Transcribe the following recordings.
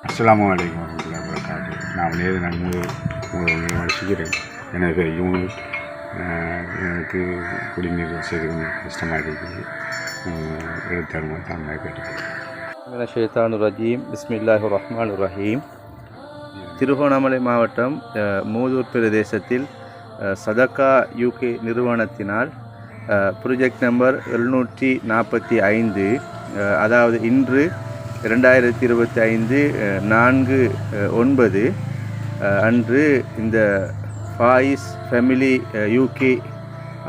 அஸ்ஸலாமு அலைக்கும் வரஹ்மத்துல்லாஹி வபரகாத்துஹு. நான் உங்களை வசிக்கிறேன். எனக்கு யூனிட் எனக்கு குடிநீர் வசதி கொஞ்சம் கஷ்டமாக இருக்குது. எடுத்தாருமா தான் கேட்டுக்கிறேன். மின ஷைத்தானுர் ரஜீம். பிஸ்மில்லாஹிர் ரஹ்மானிர் ரஹீம். திருகோணமலை மாவட்டம் மூதூர் பிரதேசத்தில் சதகா யூகே நிறுவனத்தினால் ப்ரொஜெக்ட் நம்பர் 745, அதாவது இன்று 2025 4/9 அன்று இந்த ஃபாயிஸ் ஃபேமிலி யூகே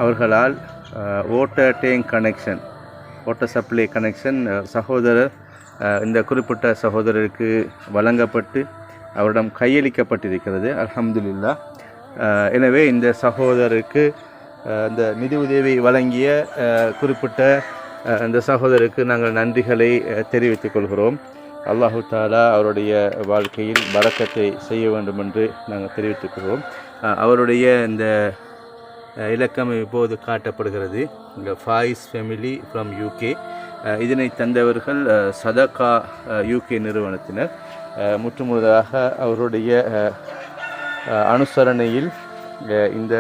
அவர்களால் water tank connection, water supply connection சகோதரர் இந்த குறிப்பிட்ட சகோதரருக்கு வழங்கப்பட்டு அவரிடம் கையளிக்கப்பட்டிருக்கிறது. அல்ஹம்துலில்லாஹ். எனவே இந்த சகோதரருக்கு இந்த நிதி உதவி வழங்கிய குறிப்பிட்ட இந்த சகோதரருக்கு நாங்கள் நன்றிகளை தெரிவித்துக் கொள்கிறோம். அல்லாஹு தாலா அவருடைய வாழ்க்கையில் பரக்கத்தை செய்ய வேண்டும் என்று நாங்கள் தெரிவித்துக் கொள்கிறோம். அவருடைய இந்த இலக்கம் இப்போது காட்டப்படுகிறது. இந்த ஃபாயிஸ் ஃபேமிலி ஃப்ரம் யூகே. இதனை தந்தவர்கள் சதகா யூகே நிறுவனத்தினர். முற்றுமுழுதாக அவருடைய அனுசரணையில் இந்த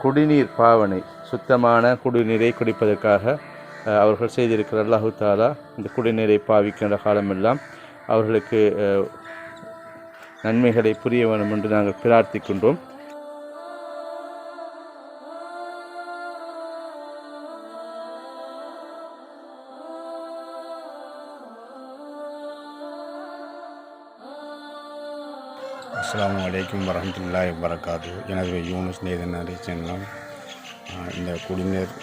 குடிநீர் பாவனை, சுத்தமான குடிநீரை குடிப்பதற்காக அவர்கள் செய்திருக்கிற அல்லாஹு தாலா இந்த குடிநீரை பாவிக்கின்ற காலமெல்லாம் அவர்களுக்கு நன்மைகளை புரிய வேண்டும் என்று நாங்கள் பிரார்த்திக்கின்றோம். அஸ்ஸலாமு அலைக்கும் வரஹ்மத்துல்லாஹி வபரகாத்துஹு. எனது யூனுஸ் நேதனாரி சென்னம். இந்த குடிநீர்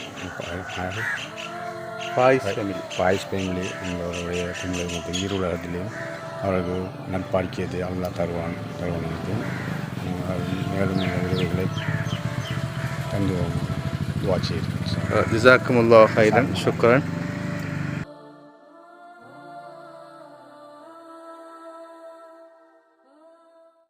ஃபாயிஸ் ஃபேமிலி எங்களுடைய குடும்பத்தை ஈருலகத்திலேயும் அவருக்கு நட்பாக்கியது அல்லாஹ் தருவானுக்கு மேலும் உதவிகளை தந்து துஆ செய்கிறேன். ஜஸாக்குமுல்லாஹ் ஹைரன். ஷுக்ரன்.